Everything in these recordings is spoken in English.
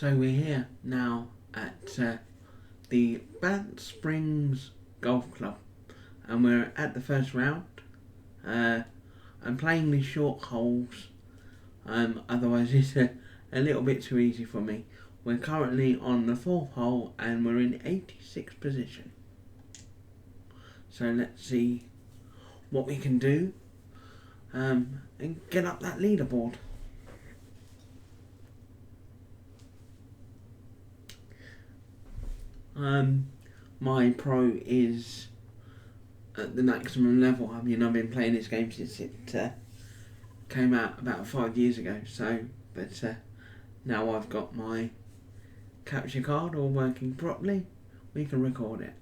So we're here now at the Banff Springs Golf Club, and we're at the first round. I'm playing these short holes, otherwise it's a little bit too easy for me. We're currently on the 4th hole and we're in 86th position. So let's see what we can do and get up that leaderboard. My pro is at the maximum level. I mean, I've been playing this game since it came out about 5 years ago. But now I've got my capture card all working properly. We can record it.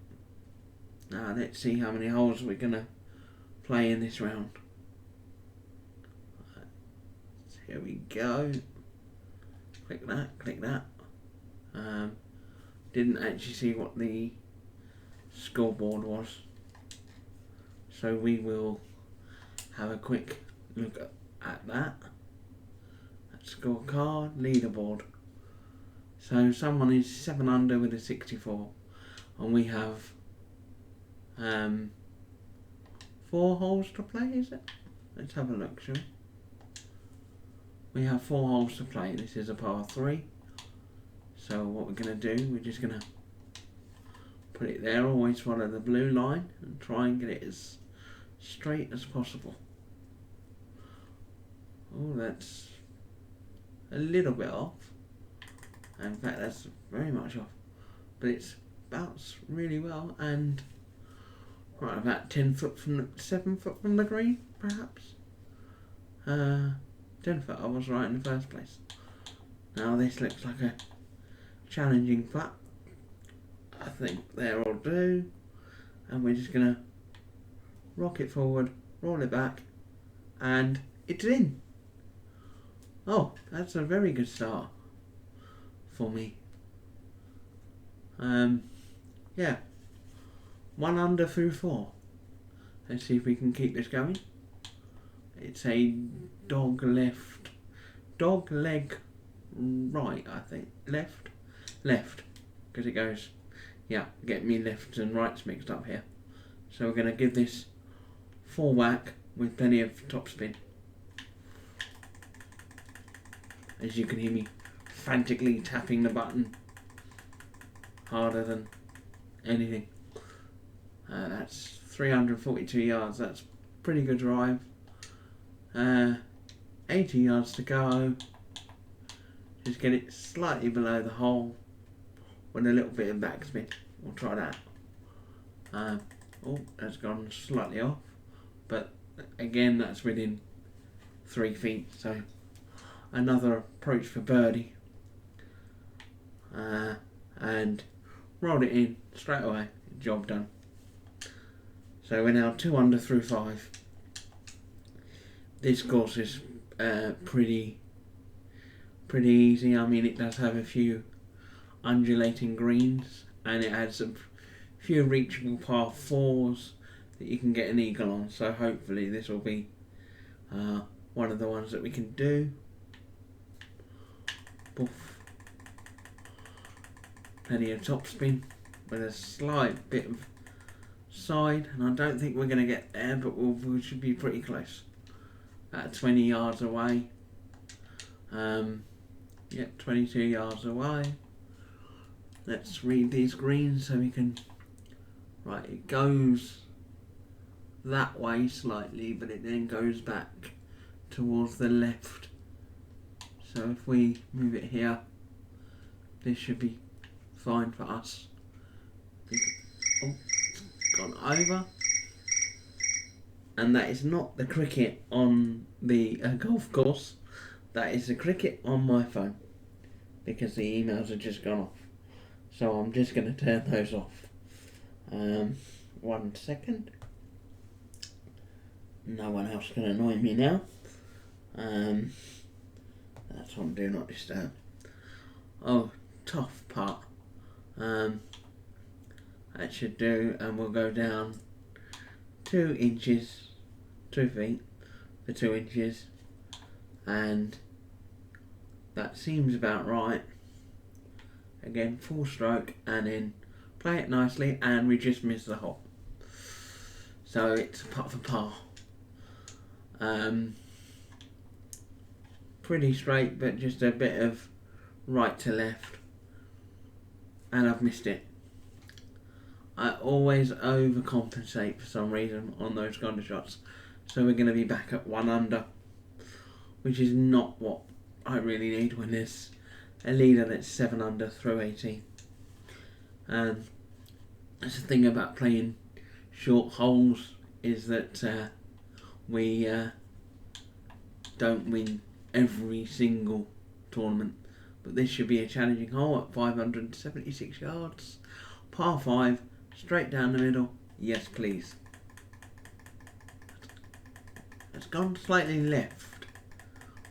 Now let's see how many holes we're gonna play in this round. So here we go. Click that. Didn't actually see what the scoreboard was, so we will have a quick look at that. Scorecard, leaderboard. So someone is 7 under with a 64, and we have 4 holes to play, is it? Let's have a look, shall we? We have 4 holes to play. This is a par 3. So what we're going to do, we're just going to put it there, always follow the blue line and try and get it as straight as possible. Oh, that's a little bit off. In fact, that's very much off. But it's bounced really well and right about 7 foot from the green, perhaps. 10 foot, I was right in the first place. Now this looks like a challenging putt. I think there will do, and we're just gonna rock it forward, roll it back, and it's in. Oh, that's a very good start for me. Yeah, 1 under through 4. Let's see if we can keep this going. It's a dog leg right, I think. Left, because it goes, yeah, get me lefts and rights mixed up here. So we're going to give this 4 whack with plenty of topspin. As you can hear me frantically tapping the button harder than anything. That's 342 yards, that's pretty good drive. 80 yards to go. Just get it slightly below the hole with a little bit of backspin. We'll try that. Oh, that's gone slightly off, but again that's within 3 feet, so another approach for birdie. And rolled it in straight away. Job done. So we're now 2 under through 5. This course is pretty easy. I mean, it does have a few undulating greens, and it has a few reachable par 4s that you can get an eagle on. So hopefully this will be one of the ones that we can do. Poof. Plenty of topspin with a slight bit of side, and I don't think we're going to get there, but we should be pretty close. About 20 yards away. Yep, 22 yards away. Let's read these greens so we can... Right, it goes that way slightly, but it then goes back towards the left. So if we move it here, this should be fine for us. Oh, it's gone over. And that is not the cricket on the golf course. That is the cricket on my phone, because the emails have just gone off. So I'm just going to turn those off. 1 second. No one else can annoy me now. That's on Do Not Disturb. Oh, tough part. That should do, and we'll go down 2 inches, 2 feet for 2 inches, and that seems about right. again full stroke, and then play it nicely, and we just missed the hole. So it's putt for par. Pretty straight, but just a bit of right to left, and I've missed it. I always overcompensate for some reason on those kind of shots, so we're going to be back at 1 under, which is not what I really need when there's a leader that's 7 under through 18. That's the thing about playing short holes, is that we don't win every single tournament, but this should be a challenging hole at 576 yards, par 5, straight down the middle. Yes please. It's gone slightly left,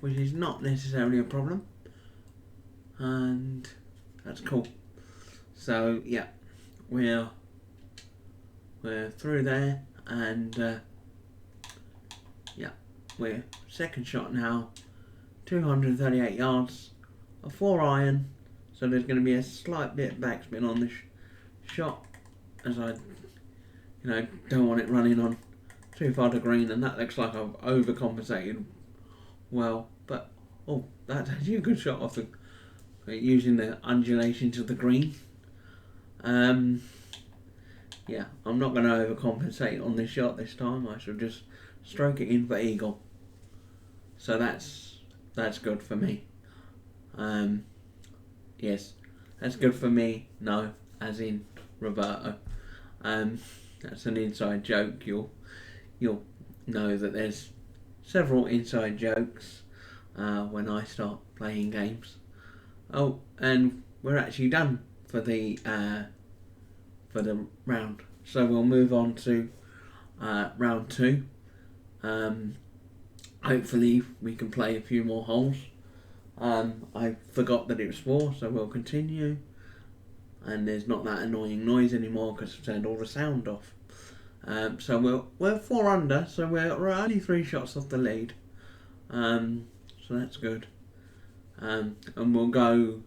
which is not necessarily a problem, and that's cool. So yeah, we're through there, and yeah, we're second shot now, 238 yards, a 4 iron, so there's going to be a slight bit of backspin on this shot, as I don't want it running on too far to green, and that looks like I've overcompensated well, but oh, that's actually a good shot off the using the undulations of the green. Yeah, I'm not going to overcompensate on this shot this time. I shall just stroke it in for eagle. So that's good for me. Yes, that's good for me. No, as in Roberto. That's an inside joke. You'll know that there's several inside jokes when I start playing games. Oh, and we're actually done for the round, so we'll move on to round 2. Hopefully we can play a few more holes. I forgot that it was 4, so we'll continue, and there's not that annoying noise anymore because I've turned all the sound off. So we're 4 under, so we're only 3 shots off the lead, so that's good. And we'll go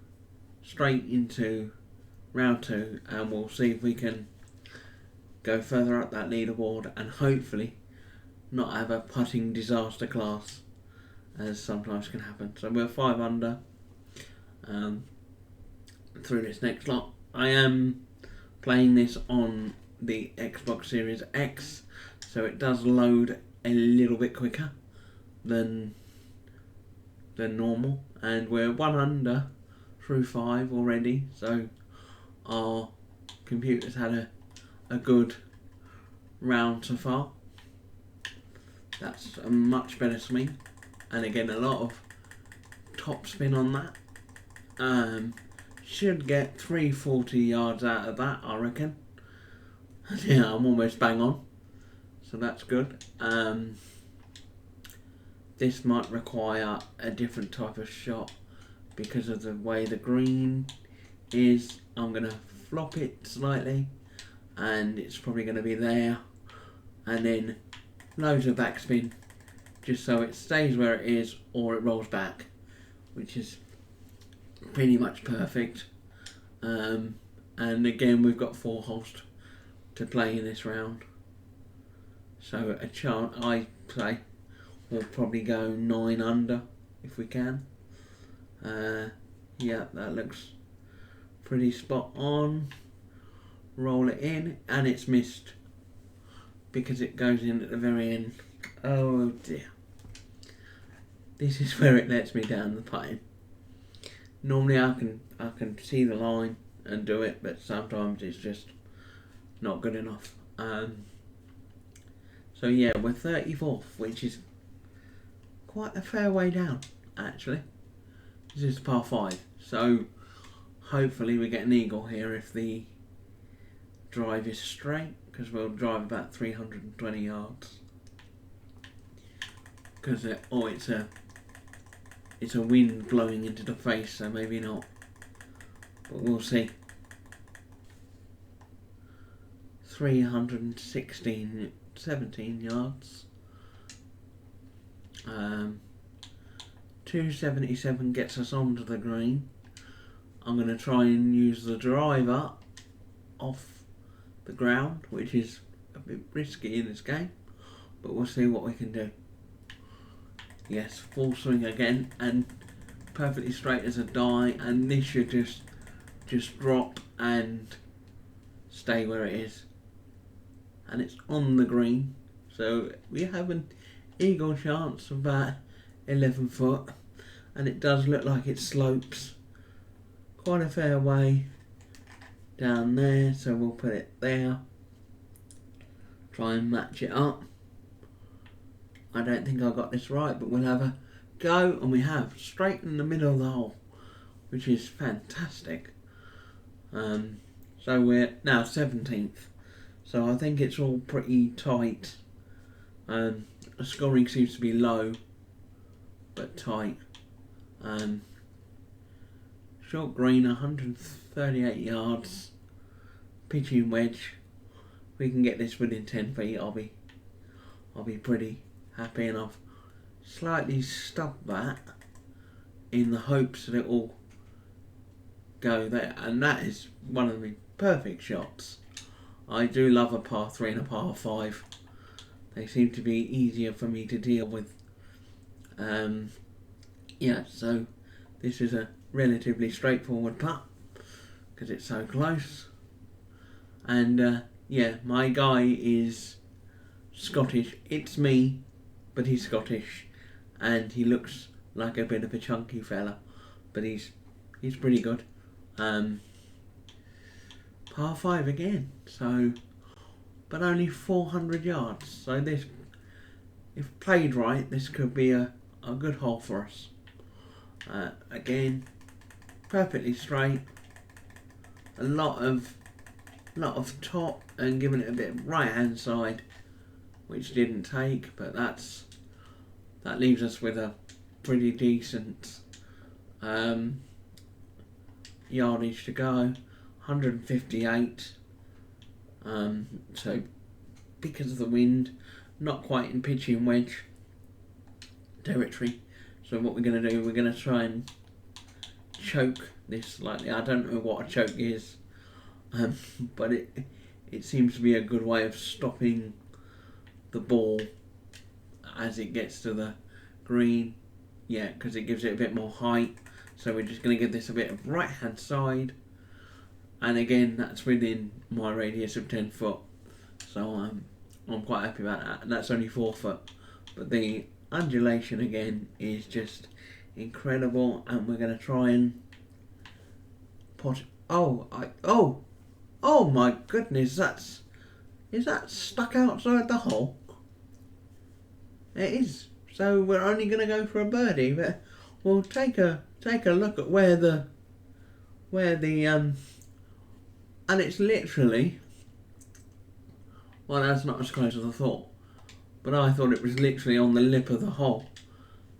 straight into round 2, and we'll see if we can go further up that leaderboard and hopefully not have a putting disaster class, as sometimes can happen. So we're 5 under through this next lot. I am playing this on the Xbox Series X, so it does load a little bit quicker than normal, and we're 1 under through 5 already, so our computer's had a good round so far. That's a much better swing, and again a lot of top spin on that. Should get 340 yards out of that, I reckon. Yeah, I'm almost bang on, so that's good. This might require a different type of shot because of the way the green is. I'm going to flop it slightly, and it's probably going to be there, and then loads of backspin just so it stays where it is or it rolls back, which is pretty much perfect. And again, we've got 4 holes to play in this round, so a chance I play we'll probably go 9 under if we can. Yeah, that looks pretty spot on. Roll it in, and it's missed because it goes in at the very end. Oh dear. This is where it lets me down the putting. Normally I can see the line and do it, but sometimes it's just not good enough. So yeah, we're 34th, which is quite a fair way down actually. This is par 5, so hopefully we get an eagle here if the drive is straight, because we'll drive about 320 yards. Because it's a wind blowing into the face, so maybe not, but we'll see. 17 yards. 277 gets us onto the green. I'm going to try and use the driver off the ground, which is a bit risky in this game, but we'll see what we can do. Yes, full swing again, and perfectly straight as a die, and this should just drop and stay where it is. And it's on the green, so we have an eagle chance of about 11 foot, and it does look like it slopes quite a fair way down there, so we'll put it there, try and match it up. I don't think I got this right, but we'll have a go, and we have straight in the middle of the hole, which is fantastic. So we're now 17th, so I think it's all pretty tight. The scoring seems to be low but tight. Short green, 138 yards, pitching wedge. If we can get this within 10 feet, I'll be pretty happy, and I've slightly stubbed that in the hopes that it will go there, and that is one of the perfect shots. I do love a par 3 and a par 5. They seem to be easier for me to deal with. Yeah, so this is a relatively straightforward putt because it's so close. And yeah, my guy is Scottish. It's me, but he's Scottish, and he looks like a bit of a chunky fella, but he's pretty good. Par 5 again, so, but only 400 yards, so this, if played right, this could be a good hole for us. Again, perfectly straight, a lot of top, and giving it a bit of right hand side, which didn't take, but that leaves us with a pretty decent yardage to go. 158. So because of the wind, not quite in pitching wedge territory. So what we're going to do, we're going to try and choke this slightly. I don't know what a choke is, but it seems to be a good way of stopping the ball as it gets to the green. Yeah, because it gives it a bit more height. So we're just going to give this a bit of right hand side, and again that's within my radius of 10 foot, so I'm quite happy about that. And that's only 4 foot, but the undulation again is just incredible, and we're going to try and put. Oh my goodness, is that stuck outside the hole? It is. So we're only going to go for a birdie, but we'll take a look at where the and it's literally, well, that's not as close as I thought, but I thought it was literally on the lip of the hole.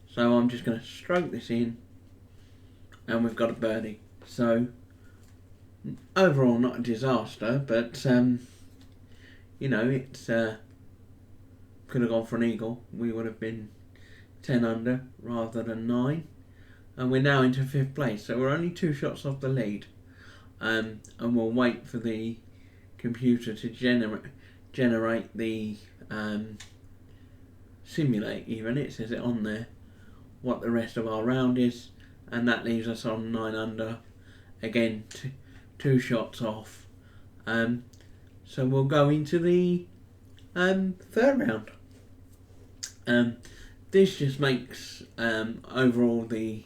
So I'm just going to stroke this in, and we've got a birdie. So overall, not a disaster, but you know, it's could have gone for an eagle. We would have been 10 under rather than 9, and we're now into 5th place. So we're only 2 shots off the lead, and we'll wait for the computer to generate the simulate. Even it says it on there what the rest of our round is, and that leaves us on 9 under. Again, 2 shots off. So we'll go into the 3rd round. This just makes overall the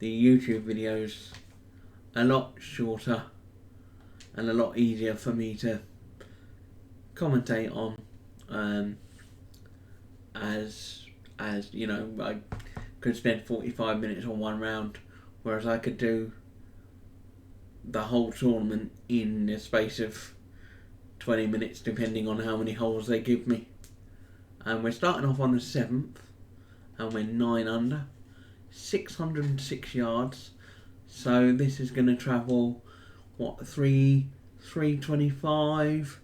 YouTube videos a lot shorter and a lot easier for me to commentate on, as you know, I could spend 45 minutes on one round, whereas I could do the whole tournament in the space of 20 minutes depending on how many holes they give me. And we're starting off on the 7th, and we're 9 under, 606 yards. So this is going to travel, what, 325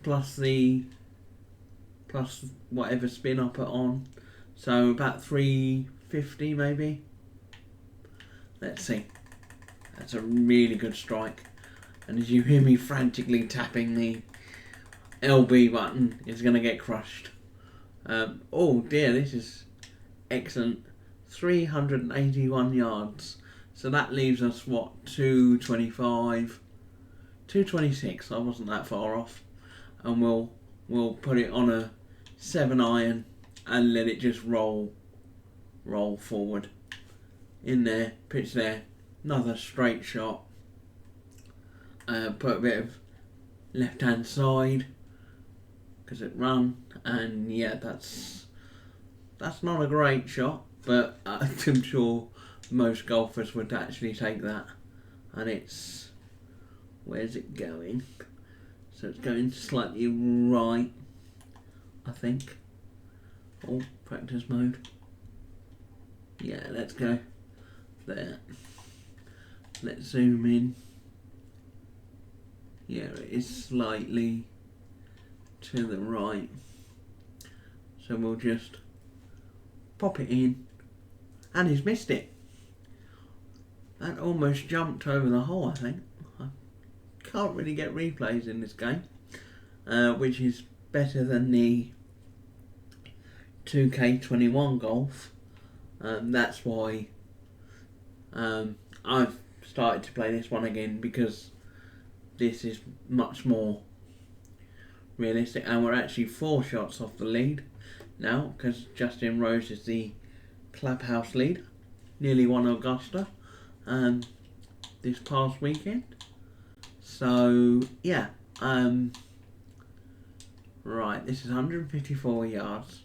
plus whatever spin I put on. So about 350 maybe. Let's see. That's a really good strike. And as you hear me frantically tapping the LB button, it's going to get crushed. Oh dear, this is excellent. 381 yards. So that leaves us, what, 225, 226. I wasn't that far off. And we'll put it on a 7-iron and let it just roll forward. In there, pitch there, another straight shot. Put a bit of left hand side because it run, and yeah, that's not a great shot, but I'm sure most golfers would actually take that. And it's, where's it going? So it's going slightly right, I think. Oh, practice mode. Yeah, let's go there. Let's zoom in. Yeah, it is slightly to the right. So we'll just pop it in. And he's missed it. That almost jumped over the hole, I think. I can't really get replays in this game, which is better than the 2K21 golf. That's why I've started to play this one again, because this is much more realistic, and we're actually 4 shots off the lead now, because Justin Rose is the clubhouse lead. Nearly won Augusta this past weekend. So yeah, right, this is 154 yards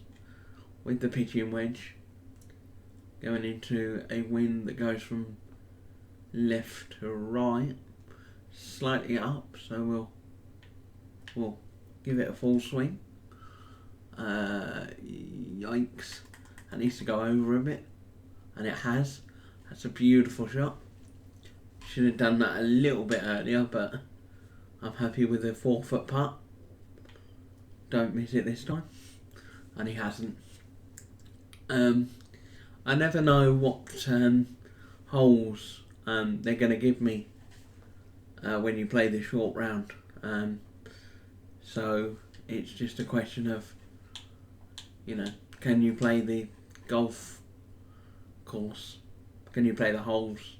with the pitching wedge, going into a wind that goes from left to right, slightly up, so we'll give it a full swing. Yikes, that needs to go over a bit, and it has. That's a beautiful shot. Should have done that a little bit earlier, but I'm happy with the 4-foot putt. Don't miss it this time, and he hasn't. I never know what holes they're going to give me when you play the short round. So it's just a question of, can you play the golf course? Can you play the holes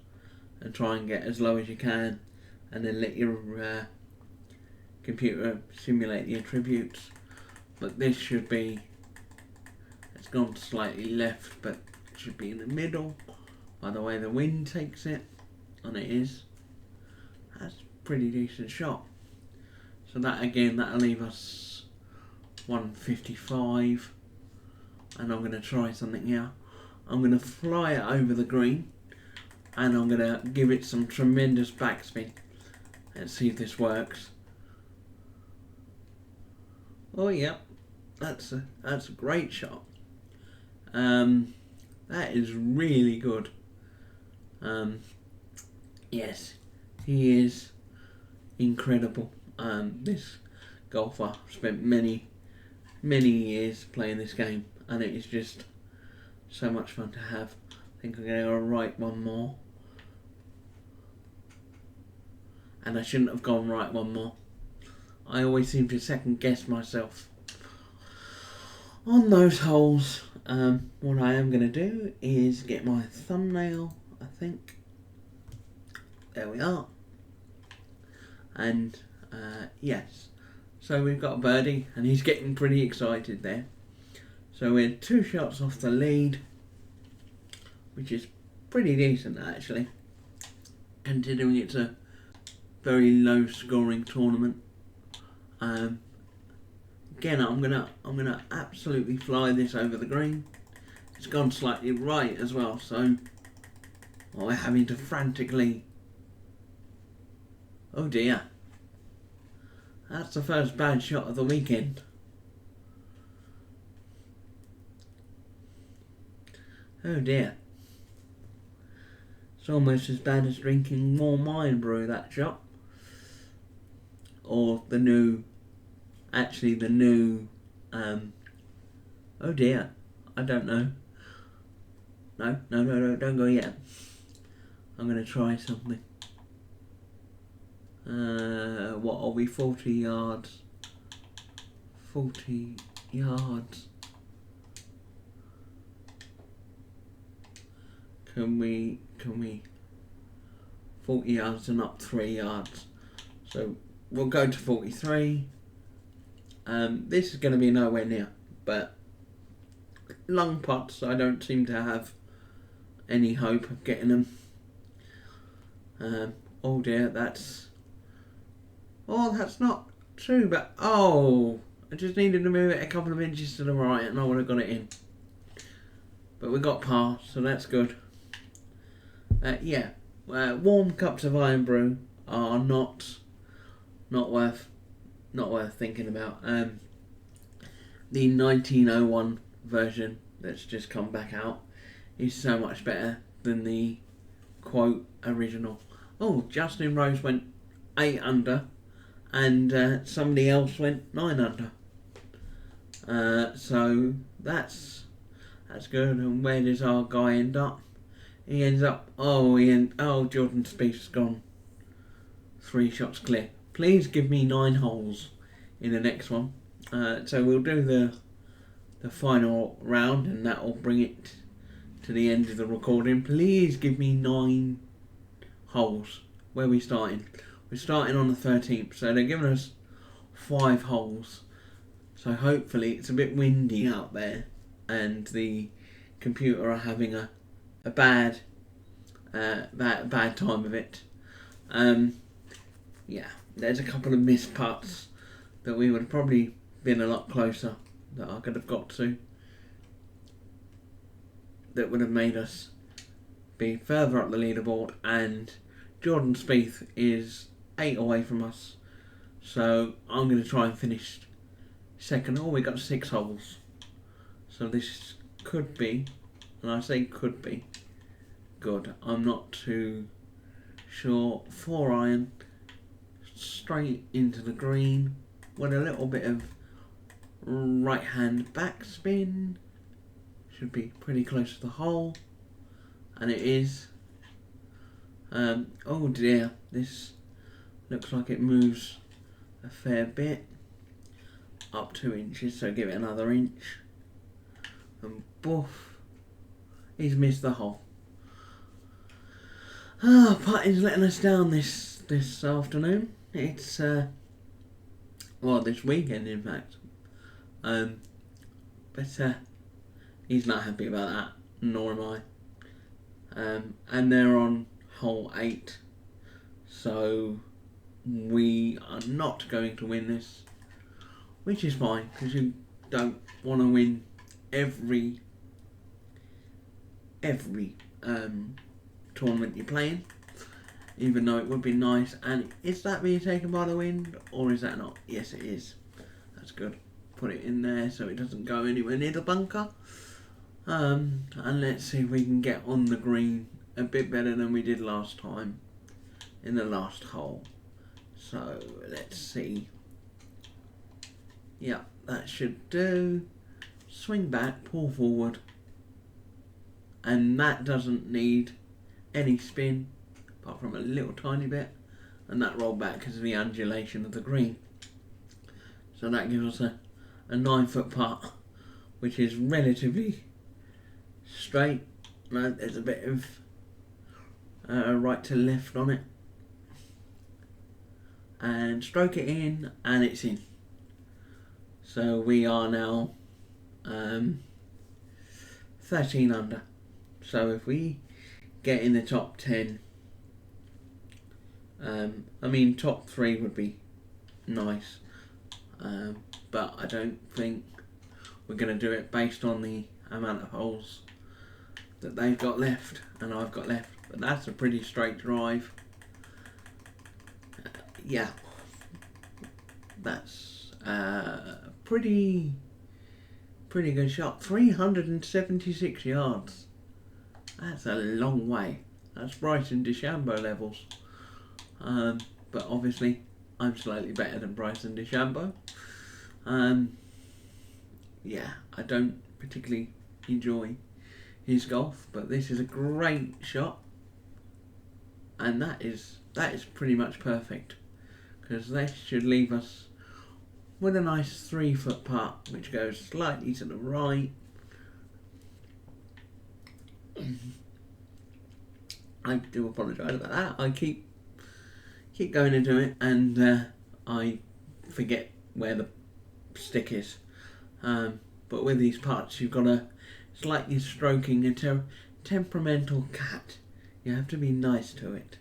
and try and get as low as you can, and then let your computer simulate the attributes? But this should be, it's gone slightly left, but it should be in the middle by the way the wind takes it, and it is. That's a pretty decent shot. So that, again, that'll leave us 155, and I'm going to try something here. I'm going to fly it over the green, and I'm going to give it some tremendous backspin and see if this works. Oh yeah, that's a great shot. That is really good. Yes, he is incredible. This golfer spent many years playing this game, and it is just so much fun to have. I think I'm going to right one more, and I shouldn't have gone right one more. I always seem to second guess myself on those holes. What I am going to do is get my thumbnail, I think. There we are. And yes, so we've got a birdie, and he's getting pretty excited there. So we're 2 shots off the lead, which is pretty decent actually, considering it's a very low scoring tournament. Again, I'm gonna absolutely fly this over the green. It's gone slightly right as well, so we're having to frantically. Oh dear, that's the first bad shot of the weekend. Oh dear. It's almost as bad as drinking warm wine brew, that shot. Or the new, oh dear, I don't know. No, don't go yet. I'm going to try something. What are we? 40 yards. 40 yards. Can we 40 yards and up 3 yards. So we'll go to 43. This is going to be nowhere near, but long putts I don't seem to have any hope of getting them. Oh dear, that's not true, but I just needed to move it a couple of inches to the right and I would have got it in. But we got par, so that's good. Warm cups of iron brew are not worth thinking about. The 1901 version that's just come back out is so much better than the quote original. Oh, Justin Rose went 8 under, and somebody else went 9 under. So that's good. And where does our guy end up? He ends up. Jordan Spieth's gone 3 shots clear. Please give me 9 holes in the next one. So we'll do the final round, and that will bring it to the end of the recording. Please give me 9 holes. Where are we starting? We're starting on the 13th, so they're giving us 5 holes. So hopefully it's a bit windy out there, and the computer are having a bad time of it. There's a couple of missed putts that we would have probably been a lot closer that I could have got to, that would have made us be further up the leaderboard, and Jordan Spieth is 8 away from us, so I'm going to try and finish second. We got 6 holes, so this could be, and I say could be, good. I'm not too sure. 4 iron, straight into the green with a little bit of right hand backspin. Should be pretty close to the hole, and it is. Oh dear, this looks like it moves a fair bit, up 2 inches, so give it another inch, and boof, he's missed the hole. Putting's letting us down this afternoon. It's this weekend in fact. But he's not happy about that, nor am I. And they're on hole 8, so we are not going to win this, which is fine, because you don't want to win every tournament you're playing, even though it would be nice. And is that being taken by the wind, or is that not? Yes, it is. That's good. Put it in there so it doesn't go anywhere near the bunker. And let's see if we can get on the green a bit better than we did last time in the last hole. So let's see. Yeah, that should do. Swing back, pull forward, and that doesn't need any spin apart from a little tiny bit, and that rolled back because of the undulation of the green. So that gives us a 9-foot putt, which is relatively straight. There's a bit of right to left on it, and stroke it in, and it's in. So we are now 13 under. So if we get in the top 10, top 3 would be nice, but I don't think we're going to do it based on the amount of holes that they've got left and I've got left. But that's a pretty straight drive. That's pretty good shot. 376 yards. That's a long way. That's Bryson DeChambeau levels. But obviously I'm slightly better than Bryson DeChambeau. I don't particularly enjoy his golf, but this is a great shot, and that is pretty much perfect. because this should leave us with a nice 3 foot putt, which goes slightly to the right. I do apologise about that. I keep going into it, and I forget where the stick is. But with these putts, you've got to, it's like you're stroking a temperamental cat. You have to be nice to it.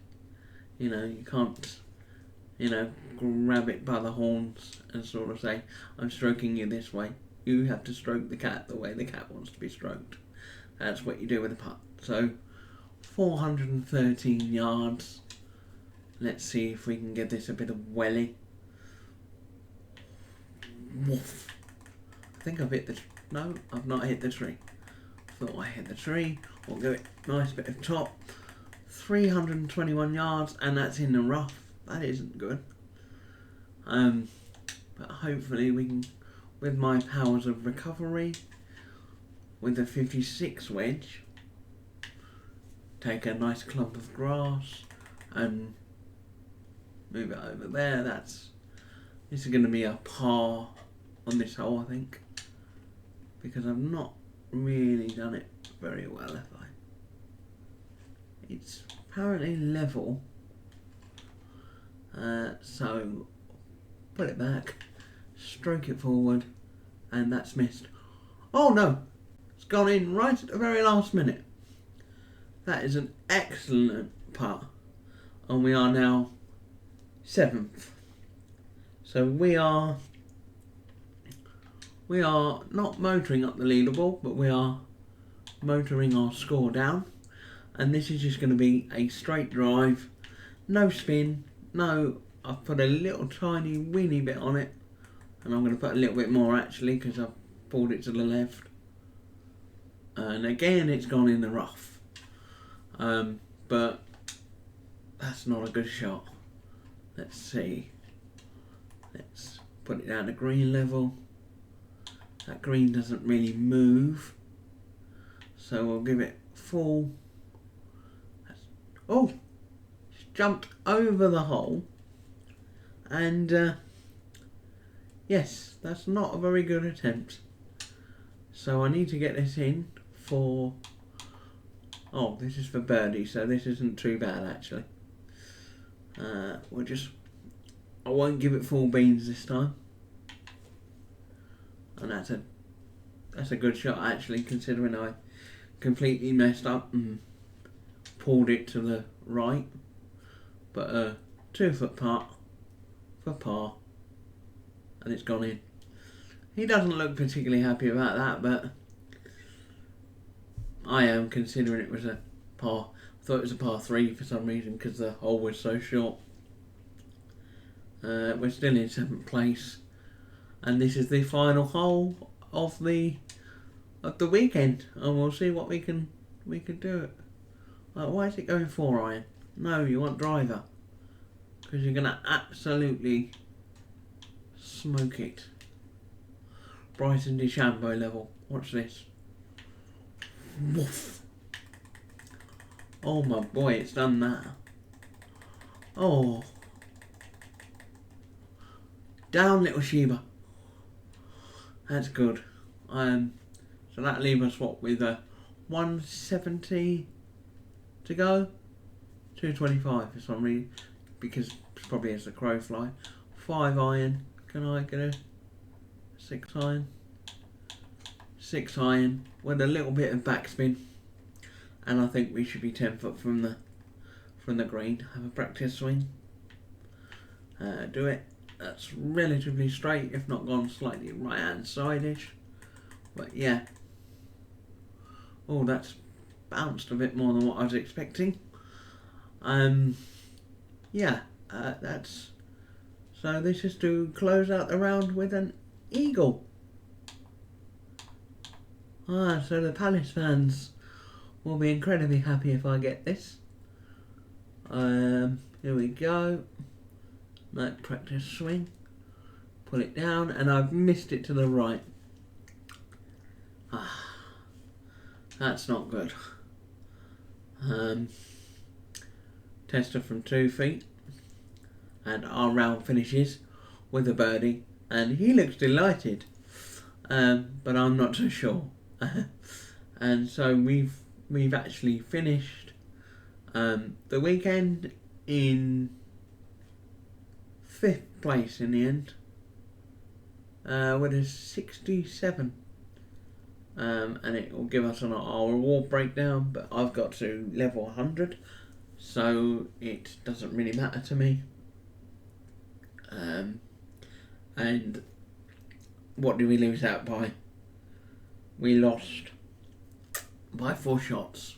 You know, you can't, grab it by the horns and sort of say, I'm stroking you this way. You have to stroke the cat the way the cat wants to be stroked. That's what you do with a putt. So, 413 yards. Let's see if we can get this a bit of welly. Woof. I think I've hit the... No, I've not hit the tree. Thought I hit the tree. We'll give it a nice bit of top. 321 yards, and that's in the rough. That isn't good. But hopefully we can, with my powers of recovery, with the 56 wedge, take a nice clump of grass and move it over there. This is going to be a par on this hole, I think, because I've not really done it very well, have I? It's apparently level, so put it back, stroke it forward, and that's missed. Oh no, it's gone in right at the very last minute. That is an excellent putt, and we are now 7th. So we are not motoring up the leaderboard, but we are motoring our score down. And this is just going to be a straight drive, no spin, no, I've put a little tiny weeny bit on it, and I'm going to put a little bit more actually because I've pulled it to the left. And again it's gone in the rough. But that's not a good shot. Let's see. Let's put it down to green level. That green doesn't really move, so we'll give it full. Oh, it's jumped over the hole, and yes, that's not a very good attempt. So I need to get this in for, oh, this is for birdie, so this isn't too bad actually. I won't give it full beans this time, and that's a good shot actually, considering I completely messed up and pulled it to the right. But 2 foot putt for par, and it's gone in. He doesn't look particularly happy about that, but I am, considering it was a par. I thought it was a par 3 for some reason because the hole was so short. We're still in 7th place, and this is the final hole of the weekend, and we'll see what we can do it. Why is it going 4 iron? No, you want driver, because you're gonna absolutely smoke it. Bryson DeChambeau level. Watch this. Woof. Oh my boy, it's done that. Oh. Down, little Sheba. That's good. So that leaves us what, with 170 to go? 225 for some reason, because probably as the crow fly. 5 iron. Can I get a 6 iron? 6 iron with a little bit of backspin, and I think we should be 10 foot from the green. Have a practice swing. Do it. That's relatively straight, if not gone slightly right hand side-ish. But yeah. Oh, that's bounced a bit more than what I was expecting. Yeah, that's, so this is to close out the round with an eagle. So the Palace fans will be incredibly happy if I get this. Here we go. Like practice swing. Pull it down, and I've missed it to the right. That's not good. Tester from 2 feet. and our round finishes with a birdie, and he looks delighted, but I'm not so sure. And so we've actually finished the weekend in 5th place in the end, with a 67. And it will give us our reward breakdown, but I've got to level 100, so it doesn't really matter to me. And what do we lose out by? We lost by 4 shots,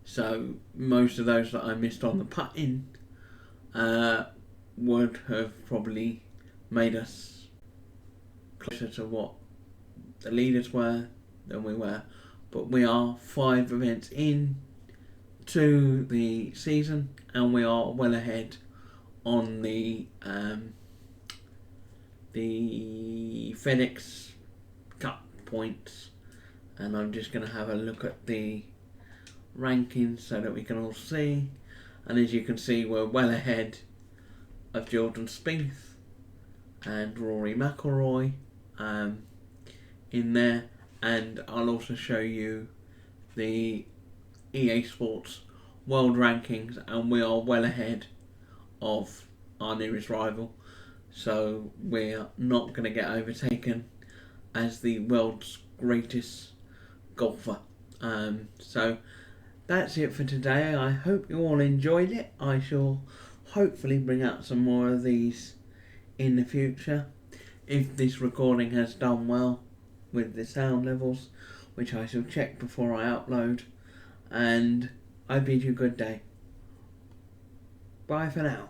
so most of those that I missed on the putting would have probably made us closer to what the leaders were than we were. But we are 5 events in to the season, and we are well ahead on the FedEx Cup points. And I'm just going to have a look at the rankings so that we can all see. And as you can see, we're well ahead of Jordan Spieth and Rory McIlroy in there. And I'll also show you the EA Sports World Rankings, and we are well ahead of our nearest rival. So we're not going to get overtaken as the world's greatest golfer. So that's it for today. I hope you all enjoyed it. I shall hopefully bring out some more of these in the future, if this recording has done well with the sound levels, which I shall check before I upload. And I bid you good day. Bye for now.